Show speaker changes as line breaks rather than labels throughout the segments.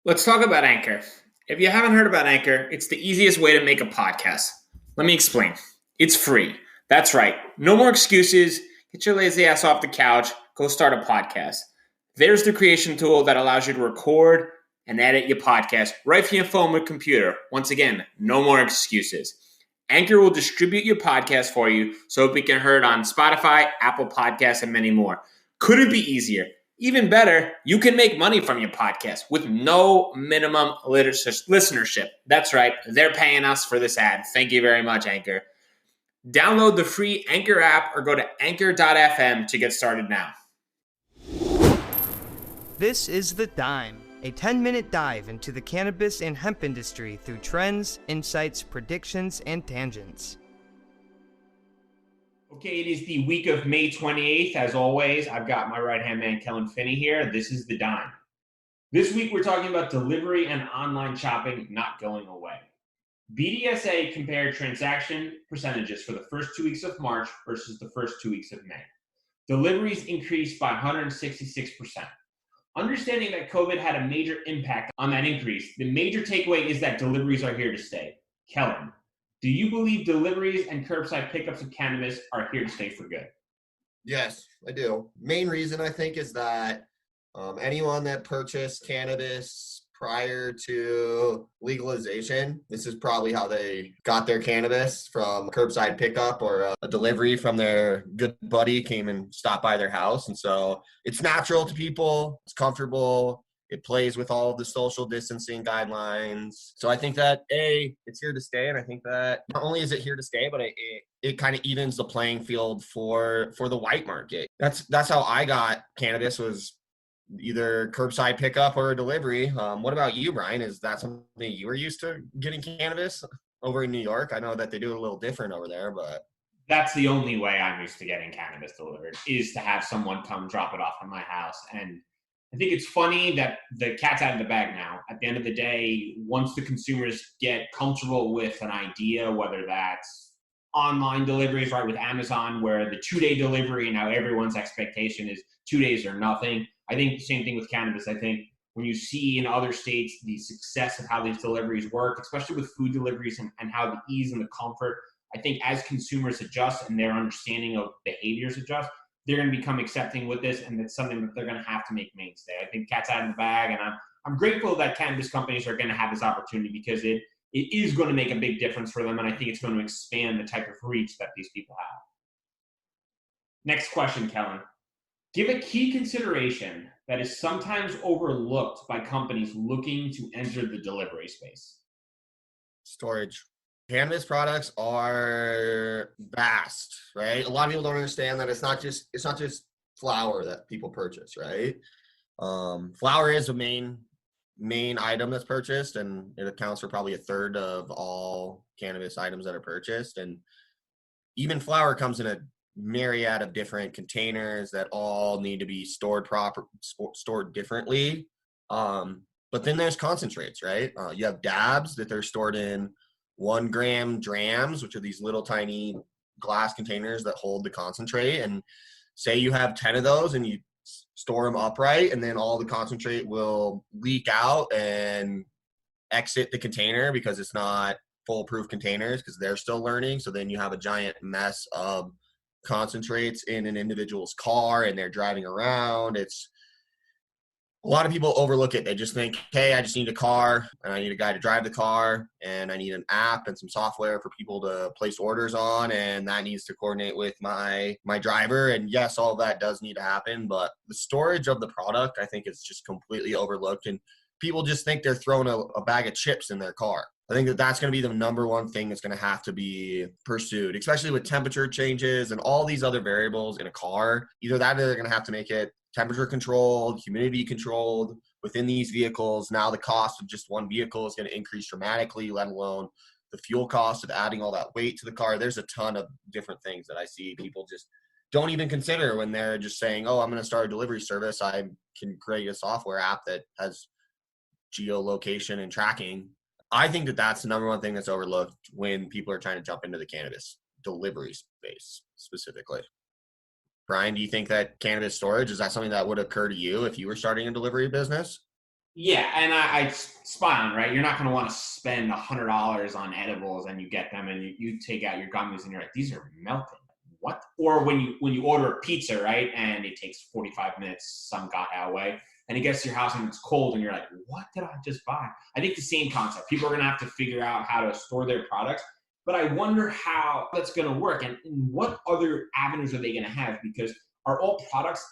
Let's talk about Anchor. If you haven't heard about Anchor, it's the easiest way to make a podcast. Let me explain. It's free. That's right. No more excuses. Get your lazy ass off the couch. Go start a podcast. There's the creation tool that allows you to record and edit your podcast right from your phone or computer. Once again, no more excuses. Anchor will distribute your podcast for you so it can be heard on Spotify, Apple Podcasts, and many more. Could it be easier? Even better, you can make money from your podcast with no minimum listenership. That's right, they're paying us for this ad. Thank you very much, Anchor. Download the free Anchor app or go to anchor.fm to get started now.
This is The Dime, a 10-minute dive into the cannabis and hemp industry through trends, insights, predictions, and tangents.
Okay, it is the week of May 28th. As always, I've got my right-hand man, Kellan Finney here. This is The Dime. This week, we're talking about delivery and online shopping not going away. BDSA compared transaction percentages for the first 2 weeks of March versus the first 2 weeks of May. Deliveries increased by 166%. Understanding that COVID had a major impact on that increase, the major takeaway is that deliveries are here to stay. Kellan, do you believe deliveries and curbside pickups of cannabis are here to stay for good?
Yes, I do. Main reason I think is that anyone that purchased cannabis prior to legalization, this is probably how they got their cannabis, from curbside pickup or a delivery from their good buddy came and stopped by their house. And so it's natural to people. It's comfortable. It plays with all of the social distancing guidelines. So I think that, it's here to stay. And I think that not only is it here to stay, but it kind of evens the playing field for the white market. That's how I got cannabis, was either curbside pickup or a delivery. What about you, Bryan? Is that something you were used to, getting cannabis over in New York? I know that they do it a little different over there, but
that's the only way I'm used to getting cannabis delivered, is to have someone come drop it off at my house. And I think it's funny that the cat's out of the bag now. At the end of the day, once the consumers get comfortable with an idea, whether that's online deliveries, right, with Amazon, where the 2-day delivery, now everyone's expectation is 2 days or nothing. I think the same thing with cannabis. I think when you see in other states the success of how these deliveries work, especially with food deliveries and how the ease and the comfort, I think as consumers adjust and their understanding of behaviors adjust, they're going to become accepting with this, and it's something that they're going to have to make mainstay. I think cat's out of the bag, and I'm grateful that cannabis companies are going to have this opportunity, because it is going to make a big difference for them, and I think it's going to expand the type of reach that these people have. Next question, Kellan. Give a key consideration that is sometimes overlooked by companies looking to enter the delivery space.
storage. Cannabis products are vast, right? A lot of people don't understand that it's not just flower that people purchase, right? Flower is the main item that's purchased, and it accounts for probably a third of all cannabis items that are purchased. And even flower comes in a myriad of different containers that all need to be stored differently. But then there's concentrates, right? You have dabs that they're stored in 1 gram drams, which are these little tiny glass containers that hold the concentrate. And say you have 10 of those and you store them upright, and then all the concentrate will leak out and exit the container because it's not foolproof containers, because they're still learning. So then you have a giant mess of concentrates in an individual's car, and they're driving around. A lot of people overlook it. They just think, hey, I just need a car, and I need a guy to drive the car, and I need an app and some software for people to place orders on, and that needs to coordinate with my driver. And yes, all of that does need to happen, but the storage of the product, I think, is just completely overlooked, and people just think they're throwing a bag of chips in their car. I think that's going to be the number one thing that's going to have to be pursued, especially with temperature changes and all these other variables in a car. Either that, or they're going to have to make it temperature controlled, humidity controlled within these vehicles. Now the cost of just one vehicle is going to increase dramatically, let alone the fuel cost of adding all that weight to the car. There's a ton of different things that I see people just don't even consider when they're just saying, oh, I'm going to start a delivery service. I can create a software app that has geolocation and tracking. I think that that's the number one thing that's overlooked when people are trying to jump into the cannabis delivery space specifically. Bryan, do you think that cannabis storage, is that something that would occur to you if you were starting a delivery business?
Yeah, and I spot on, right? You're not going to want to spend $100 on edibles and you get them and you take out your gummies and you're like, these are melting. What? Or when you order a pizza, right, and it takes 45 minutes some goddamn way, and it gets to your house and it's cold and you're like, what did I just buy? I think the same concept. People are going to have to figure out how to store their products, but I wonder how that's going to work and what other avenues are they going to have, because are all products,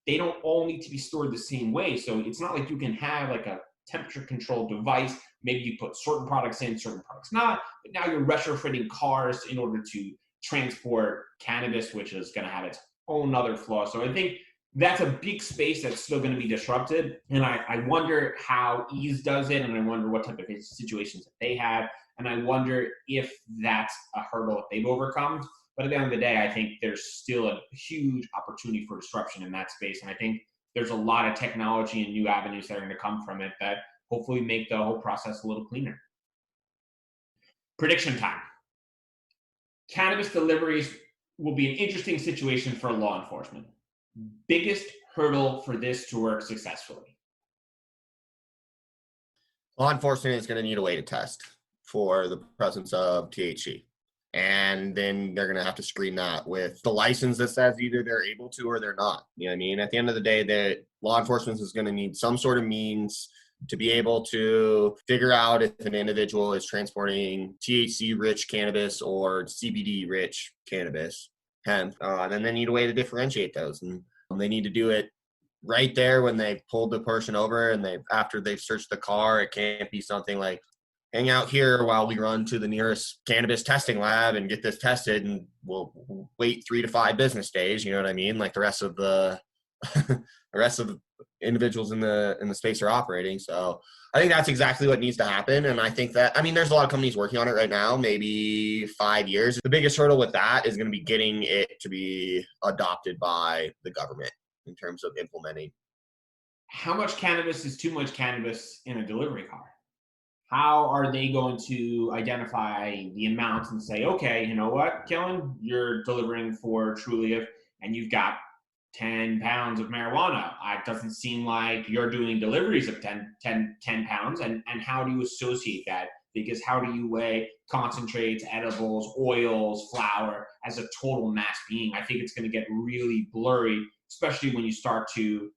they don't all need to be stored the same way. So it's not like you can have like a temperature controlled device. Maybe you put certain products in, certain products not. But now you're retrofitting cars in order to transport cannabis, which is going to have its own other flaw. So I think that's a big space that's still going to be disrupted. And I wonder how Ease does it. And I wonder what type of situations that they have. And I wonder if that's a hurdle that they've overcome. But at the end of the day, I think there's still a huge opportunity for disruption in that space. And I think there's a lot of technology and new avenues that are going to come from it that hopefully make the whole process a little cleaner. Prediction time. Cannabis deliveries will be an interesting situation for law enforcement. Biggest hurdle for this to work successfully?
Law enforcement is going to need a way to test for the presence of THC. And then they're going to have to screen that with the license that says either they're able to or they're not. You know what I mean? At the end of the day, the law enforcement is going to need some sort of means to be able to figure out if an individual is transporting THC-rich cannabis or CBD-rich cannabis, hemp. And then they need a way to differentiate those. And they need to do it right there when they pulled the person over and after they've searched the car. It can't be something like, hang out here while we run to the nearest cannabis testing lab and get this tested, and we'll wait 3 to 5 business days. You know what I mean? Like the rest of the individuals in the space are operating. So I think that's exactly what needs to happen. And I think that, there's a lot of companies working on it right now, maybe 5 years. The biggest hurdle with that is going to be getting it to be adopted by the government in terms of implementing.
How much cannabis is too much cannabis in a delivery car? How are they going to identify the amounts and say, okay, you know what, Kellan, you're delivering for Trulieve and you've got 10 pounds of marijuana. It doesn't seem like you're doing deliveries of 10 pounds. And how do you associate that? Because how do you weigh concentrates, edibles, oils, flour as a total mass being? I think it's going to get really blurry, especially when you start to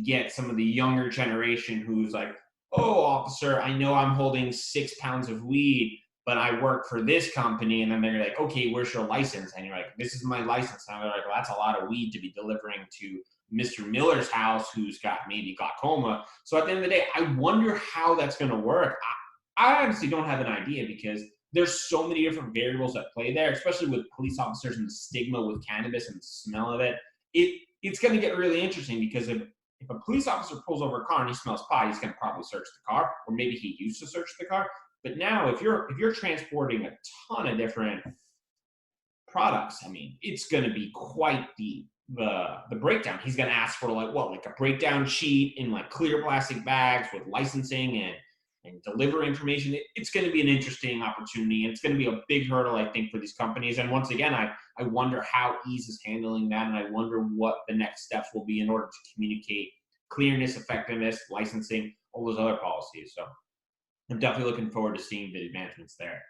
get some of the younger generation who's like, oh, officer, I know I'm holding 6 pounds of weed, but I work for this company. And then they're like, okay, where's your license? And you're like, this is my license. And they're like, well, that's a lot of weed to be delivering to Mr. Miller's house who's got maybe glaucoma. So at the end of the day, I wonder how that's going to work. I honestly don't have an idea, because there's so many different variables that play there, especially with police officers and the stigma with cannabis and the smell of it. It's going to get really interesting, because if a police officer pulls over a car and he smells pot, he's going to probably search the car, or maybe he used to search the car. But now, if you're transporting a ton of different products, it's going to be quite the breakdown. He's going to ask for like a breakdown sheet in like clear plastic bags with licensing and deliver information. It's going to be an interesting opportunity, and it's going to be a big hurdle, I think, for these companies. And once again, I wonder how Ease is handling that, and I wonder what the next steps will be in order to communicate clearness, effectiveness, licensing, all those other policies. So I'm definitely looking forward to seeing the advancements there.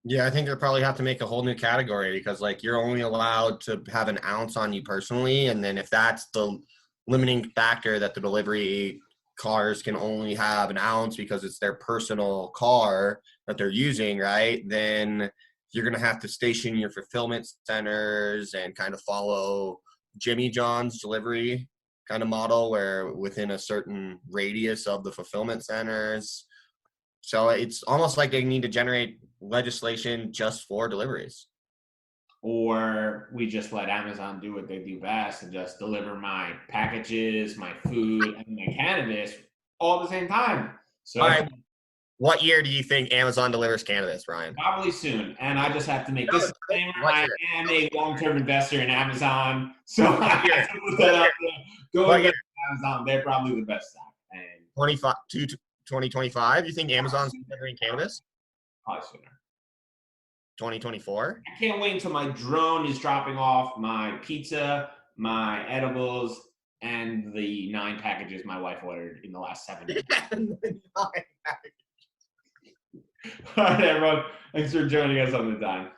Yeah, I think they'll probably have to make a whole new category, because you're only allowed to have an ounce on you personally. And then if that's the limiting factor, that the delivery cars can only have an ounce because it's their personal car that they're using, right? Then you're going to have to station your fulfillment centers and kind of follow Jimmy John's delivery kind of model, where within a certain radius of the fulfillment centers. So it's almost like they need to generate legislation just for deliveries.
Or we just let Amazon do what they do best and just deliver my packages, my food, and my cannabis all at the same time. So
right. What year do you think Amazon delivers cannabis, Bryan?
Probably soon. And I just have to make this disclaimer. I am a long-term investor in Amazon. So I have to put that out there. Go with Amazon. They're probably the best stock. And
2025, you think Amazon's delivering cannabis?
Probably sooner.
2024?
I can't wait until my drone is dropping off my pizza, my edibles, and the 9 packages my wife ordered in the last 7 days. All right, everyone. Thanks for joining us on The Dime.